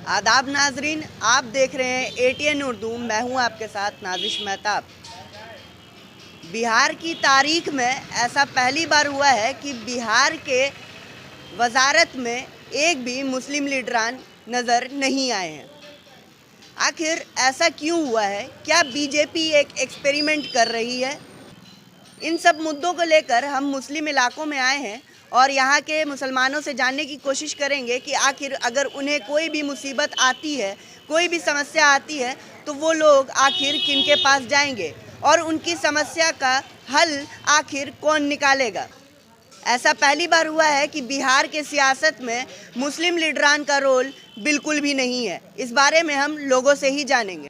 आदाब नाजरीन, आप देख रहे हैं ATN उर्दू। मैं हूं आपके साथ नाजिश मेहताब। बिहार की तारीख में ऐसा पहली बार हुआ है कि बिहार के वजारत में एक भी मुस्लिम लीडरान नज़र नहीं आए हैं। आखिर ऐसा क्यों हुआ है? क्या बीजेपी एक एक्सपेरिमेंट कर रही है? इन सब मुद्दों को लेकर हम मुस्लिम इलाकों में आए हैं और यहाँ के मुसलमानों से जानने की कोशिश करेंगे कि आखिर अगर उन्हें कोई भी मुसीबत आती है, कोई भी समस्या आती है, तो वो लोग आखिर किन के पास जाएंगे और उनकी समस्या का हल आखिर कौन निकालेगा। ऐसा पहली बार हुआ है कि बिहार के सियासत में मुस्लिम लीडरान का रोल बिल्कुल भी नहीं है। इस बारे में हम लोगों से ही जानेंगे।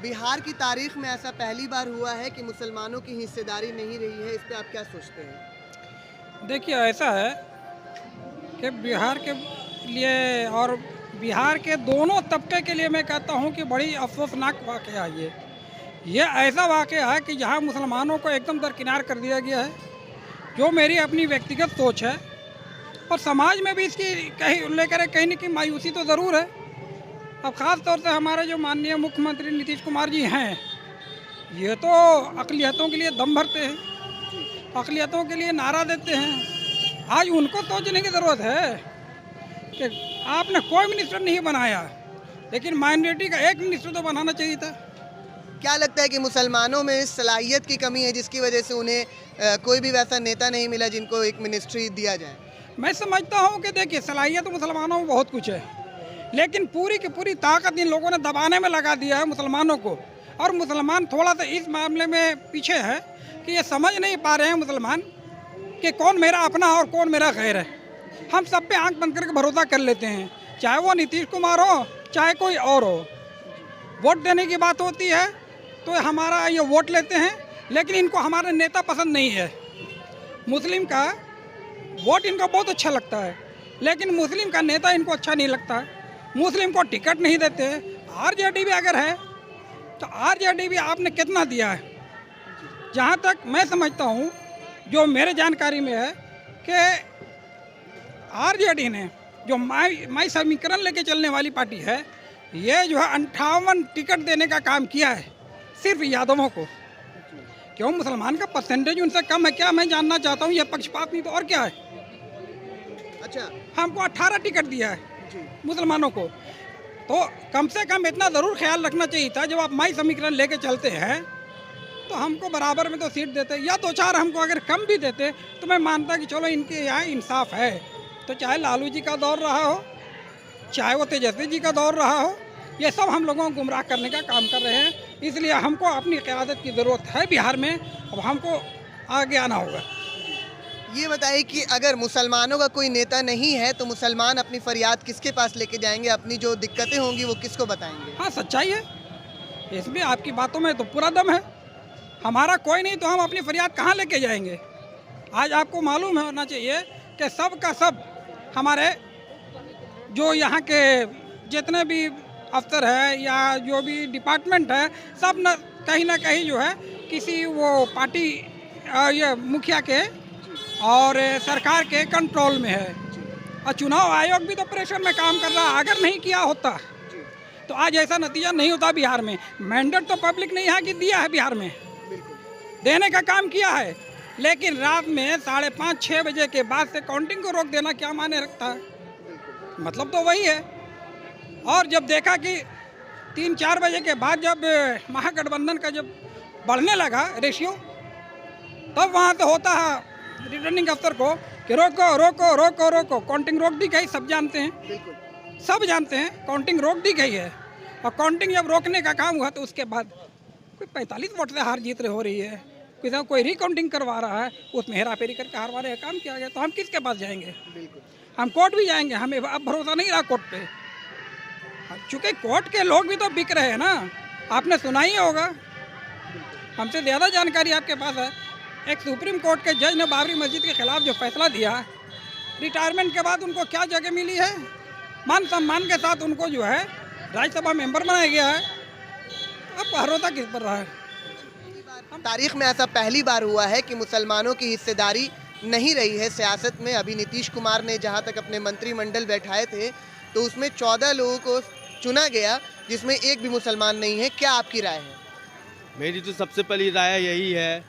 बिहार की तारीख में ऐसा पहली बार हुआ है कि मुसलमानों की हिस्सेदारी नहीं रही है। इस पर आप क्या सोचते हैं? देखिए, ऐसा है कि बिहार के लिए और बिहार के दोनों तबके के लिए मैं कहता हूं कि बड़ी अफसोसनाक वाक़या है ये ऐसा वाक़या है कि जहां मुसलमानों को एकदम दरकिनार कर दिया गया है, जो मेरी अपनी व्यक्तिगत सोच है। और समाज में भी इसकी लेकर कहीं न कहीं मायूसी तो ज़रूर है। अब ख़ास तौर से हमारे जो माननीय मुख्यमंत्री नीतीश कुमार जी हैं, ये तो अक़लियतों के लिए दम भरते हैं, अक़लियतों के लिए नारा देते हैं। आज उनको सोचने की ज़रूरत है कि आपने कोई मिनिस्टर नहीं बनाया, लेकिन माइनॉरिटी का एक मिनिस्टर तो बनाना चाहिए था। क्या लगता है कि मुसलमानों में इस सलाहियत की कमी है जिसकी वजह से उन्हें कोई भी वैसा नेता नहीं मिला जिनको एक मिनिस्ट्री दिया जाए? मैं समझता हूँ कि देखिए, सलाहियत तो मुसलमानों में बहुत कुछ है, लेकिन पूरी की पूरी ताकत इन लोगों ने दबाने में लगा दिया है मुसलमानों को। और मुसलमान थोड़ा सा इस मामले में पीछे है कि ये समझ नहीं पा रहे हैं मुसलमान कि कौन मेरा अपना और कौन मेरा गैर है। हम सब पे आंख बंद करके भरोसा कर लेते हैं, चाहे वो नीतीश कुमार हो चाहे कोई और हो। वोट देने की बात होती है तो हमारा ये वोट लेते हैं, लेकिन इनको हमारा नेता पसंद नहीं है। मुस्लिम का वोट इनको बहुत अच्छा लगता है, लेकिन मुस्लिम का नेता इनको अच्छा नहीं लगता है। मुस्लिम को टिकट नहीं देते। आरजेडी भी अगर है तो आरजेडी भी आपने कितना दिया है? जहाँ तक मैं समझता हूँ, जो मेरे जानकारी में है कि आरजेडी ने जो माई समीकरण लेके चलने वाली पार्टी है, ये जो है 58 टिकट देने का काम किया है सिर्फ यादवों को। क्यों मुसलमान का परसेंटेज उनसे कम है क्या? मैं जानना चाहता हूँ। ये पक्षपात नहीं तो और क्या है? अच्छा, हमको 18 टिकट दिया है मुसलमानों को, तो कम से कम इतना ज़रूर ख्याल रखना चाहिए था। जब आप माई समीकरण लेके चलते हैं तो हमको बराबर में तो सीट देते, या दो चार हमको अगर कम भी देते तो मैं मानता कि चलो इनके यहाँ इंसाफ है। तो चाहे लालू जी का दौर रहा हो, चाहे वो तेजस्वी जी का दौर रहा हो, ये सब हम लोगों को गुमराह करने का काम कर रहे हैं। इसलिए हमको अपनी क़यादत की ज़रूरत है बिहार में। अब हमको आगे आना होगा। ये बताइए कि अगर मुसलमानों का कोई नेता नहीं है तो मुसलमान अपनी फरियाद किसके पास लेके जाएंगे? अपनी जो दिक्कतें होंगी वो किसको बताएंगे? हाँ, सच्चाई है इसमें, आपकी बातों में तो पूरा दम है। हमारा कोई नहीं तो हम अपनी फरियाद कहाँ लेके जाएंगे? आज आपको मालूम होना चाहिए कि सब का सब हमारे जो यहाँ के जितने भी अफसर है या जो भी डिपार्टमेंट है, सब न कहीं जो है किसी वो पार्टी ये मुखिया के और सरकार के कंट्रोल में है। और चुनाव आयोग भी तो प्रेशर में काम कर रहा है। अगर नहीं किया होता तो आज ऐसा नतीजा नहीं होता बिहार में। मैंडेट तो पब्लिक ने यहाँ की दिया है, बिहार में देने का काम किया है, लेकिन रात में 5:30-6 बजे के बाद से काउंटिंग को रोक देना क्या माने रखता है? मतलब तो वही है। और जब देखा कि 3-4 बजे के बाद जब महागठबंधन का जब बढ़ने लगा रेशियो, तब वहाँ से होता है रिटर्निंग अफसर को कि रोको रोको रोको रोको। काउंटिंग रोक दी गई, सब जानते हैं, सब जानते हैं काउंटिंग रोक दी गई है। और काउंटिंग जब रोकने का काम हुआ तो उसके बाद कोई 45 वोट से हार जीत हो रही है, कोई रिकाउंटिंग करवा रहा है, उसमें हेराफेरी करके हारवाने का काम किया गया। तो हम किसके पास जाएंगे? हम कोर्ट भी जाएंगे, हमें अब भरोसा नहीं रहा कोर्ट पे। चूँकि कोर्ट के लोग भी तो बिक रहे हैं ना, आपने सुना ही होगा, हमसे ज़्यादा जानकारी आपके पास है। एक सुप्रीम कोर्ट के जज ने बाबरी मस्जिद के खिलाफ जो फैसला दिया, रिटायरमेंट के बाद उनको क्या जगह मिली है? मान सम्मान के साथ उनको जो है राज्यसभा मेंबर बनाया गया है। अब भरोसा किस पर रहा है? तारीख में ऐसा पहली बार हुआ है कि मुसलमानों की हिस्सेदारी नहीं रही है सियासत में। अभी नीतीश कुमार ने जहां तक अपने मंत्रिमंडल बैठाए थे तो उसमें 14 लोगों को चुना गया जिसमें एक भी मुसलमान नहीं है। क्या आपकी राय है? मेरी तो सबसे पहली राय यही है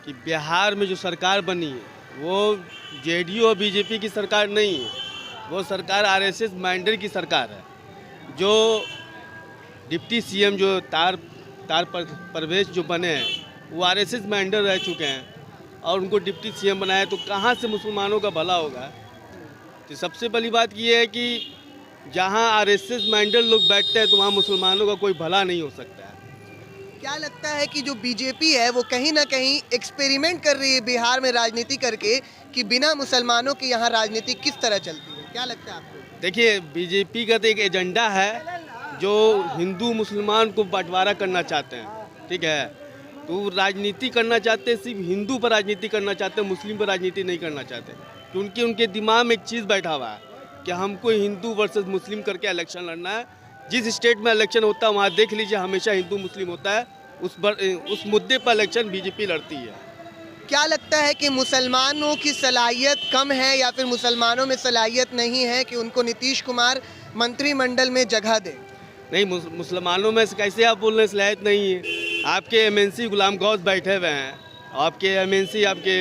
कि बिहार में जो सरकार बनी है वो जेडीयू और बीजेपी की सरकार नहीं है, वो सरकार आरएसएस माइंडर की सरकार है। जो डिप्टी सीएम जो परवेज जो बने हैं वो आरएसएस माइंडर रह चुके हैं और उनको डिप्टी सीएम बनाया, तो कहाँ से मुसलमानों का भला होगा? तो सबसे पहली बात ये है कि जहाँ आरएसएस माइंडर लोग बैठते हैं तो वहाँ मुसलमानों का कोई भला नहीं हो सकता है। क्या लगता है कि जो बीजेपी है वो कहीं ना कहीं एक्सपेरिमेंट कर रही है बिहार में राजनीति करके कि बिना मुसलमानों के यहाँ राजनीति किस तरह चलती है? क्या लगता है आपको? देखिए, बीजेपी का तो एक एजेंडा है जो हिंदू मुसलमान को बंटवारा करना चाहते हैं, ठीक है। तो राजनीति करना चाहते हैं, सिर्फ हिंदू पर राजनीति करना चाहते हैं, मुस्लिम पर राजनीति नहीं करना चाहते, क्योंकि उनके दिमाग में एक चीज़ बैठा हुआ है कि हमको हिंदू वर्सेस मुस्लिम करके इलेक्शन लड़ना है। जिस स्टेट में इलेक्शन होता है वहाँ देख लीजिए हमेशा हिंदू मुस्लिम होता है, उस मुद्दे पर इलेक्शन बीजेपी लड़ती है। क्या लगता है कि मुसलमानों की सलाहियत कम है या फिर मुसलमानों में सलाहियत नहीं है कि उनको नीतीश कुमार मंत्रिमंडल में जगह दे? नहीं, मुसलमानों में से कैसे आप बोल रहे हैं सलाहियत नहीं है? आपके एमएनसी गुलाम गौस बैठे हुए हैं, आपके एमएनसी आपके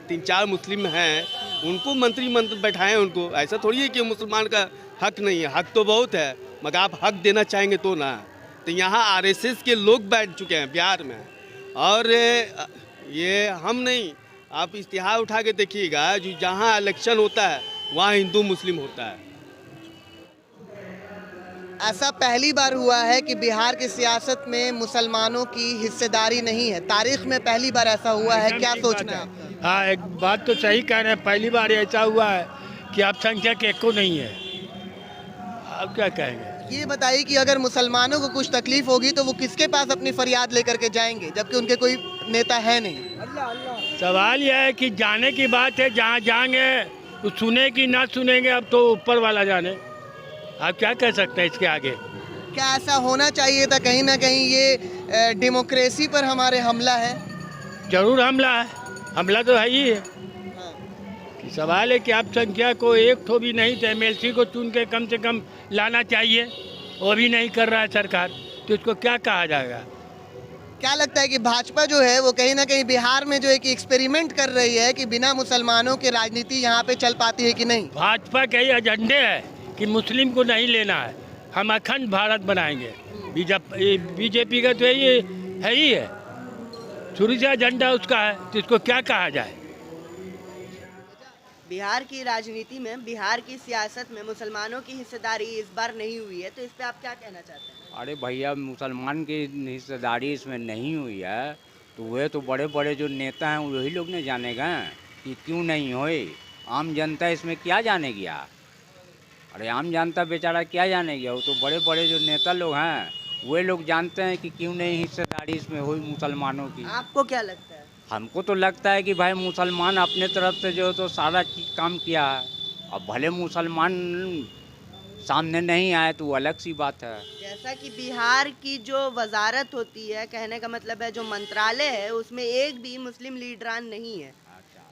3-4 मुस्लिम हैं, उनको मंत्री बैठाएं उनको। ऐसा थोड़ी है कि मुसलमान का हक नहीं है, हक तो बहुत है, मगर आप हक देना चाहेंगे तो ना। तो यहाँ आरएसएस के लोग बैठ चुके हैं बिहार में, और ये हम नहीं, आप इश्तिहार उठा के देखिएगा, जो जहाँ इलेक्शन होता है वहाँ हिंदू मुस्लिम होता है। ऐसा पहली बार हुआ है कि बिहार की सियासत में मुसलमानों की हिस्सेदारी नहीं है। तारीख में पहली बार ऐसा हुआ है। क्या सोचना है? हाँ, एक बात तो सही कह रहे हैं, पहली बार ऐसा हुआ है कि अब संख्यक एक को नहीं है। अब क्या कहेंगे? ये बताइए कि अगर मुसलमानों को कुछ तकलीफ होगी तो वो किसके पास अपनी फरियाद लेकर के जाएंगे, जबकि उनके कोई नेता है नहीं? सवाल यह है कि जाने की बात है, जहाँ जाएंगे तो सुने कि ना सुनेंगे, अब तो ऊपर वाला जाने। आप क्या कह सकते हैं इसके आगे? क्या ऐसा होना चाहिए था? कहीं ना कहीं ये डेमोक्रेसी पर हमारे हमला है। जरूर हमला है, हमला तो है ही है। सवाल है कि आप संख्या को एक तो भी नहीं, तो एमएलसी को चुन के कम से कम लाना चाहिए, वो भी नहीं कर रहा है सरकार, तो इसको क्या कहा जाएगा? क्या लगता है कि भाजपा जो है वो कहीं ना कहीं बिहार में जो है कि एक्सपेरिमेंट कर रही है कि बिना मुसलमानों की राजनीति यहाँ पे चल पाती है कि नहीं? भाजपा के ही एजेंडे है कि मुस्लिम को नहीं लेना है, हम अखंड भारत बनाएंगे। बीजेपी का तो ये है ही है, शुरू से एजेंडा उसका है, तो इसको क्या कहा जाए? बिहार की राजनीति में, बिहार की सियासत में मुसलमानों की हिस्सेदारी इस बार नहीं हुई है, तो इस पे आप क्या कहना चाहते हैं? अरे भैया, मुसलमान की हिस्सेदारी इसमें नहीं हुई है तो वे तो बड़े बड़े जो नेता हैं वही लोग ने जानेगा कि क्यों नहीं हुई। आम जनता इसमें क्या जाने गया? अरे आम जनता बेचारा क्या जाने गया? वो तो बड़े बड़े जो नेता लोग हैं वे लोग जानते हैं कि क्यों नहीं हिस्सेदारी इसमें हुई मुसलमानों की। आपको क्या लगता है? हमको तो लगता है कि भाई मुसलमान अपने तरफ से जो तो सारा चीज़ काम किया है। अब भले मुसलमान सामने नहीं आए तो वो अलग सी बात है। जैसा कि बिहार की जो वजारत होती है, कहने का मतलब है जो मंत्रालय है, उसमें एक भी मुस्लिम लीडरान नहीं है।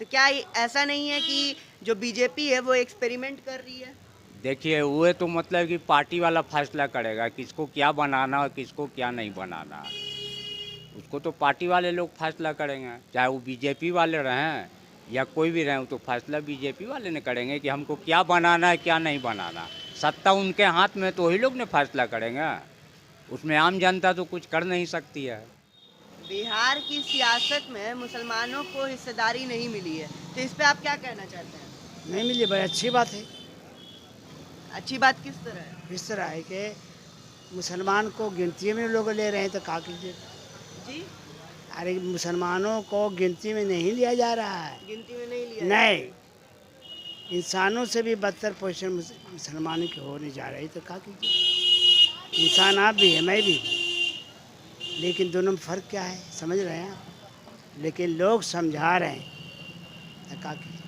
तो क्या ऐसा नहीं है कि जो बीजेपी है वो एक्सपेरिमेंट कर रही है? देखिए, वो तो मतलब कि पार्टी वाला फैसला करेगा किसको क्या बनाना और किसको क्या नहीं बनाना। उसको तो पार्टी वाले लोग फैसला करेंगे, चाहे वो बीजेपी वाले रहें या कोई भी रहें, तो फैसला बीजेपी वाले ने करेंगे कि हमको क्या बनाना है क्या नहीं बनाना। सत्ता उनके हाथ में, तो वही लोग ने फैसला करेंगे, उसमें आम जनता तो कुछ कर नहीं सकती है। बिहार की सियासत में मुसलमानों को हिस्सेदारी नहीं मिली है, तो इस पे आप क्या कहना चाहते हैं? नहीं मिली भाई, अच्छी बात है। अच्छी बात किस तरह है? इस तरह है कि मुसलमान को गिनती में लोग ले रहे हैं, तो क्या कीजिए जी? अरे मुसलमानों को गिनती में नहीं लिया जा रहा है। गिनती में नहीं लिया? नहीं, इंसानों से भी बदतर पोजीशन मुसलमानों की होने जा रही, तो क्या कीजिए? इंसान आप भी है, मैं भी हूँ, लेकिन दोनों में फ़र्क क्या है, समझ रहे हैं आप? लेकिन लोग समझा रहे हैं, तो क्या कीजिए?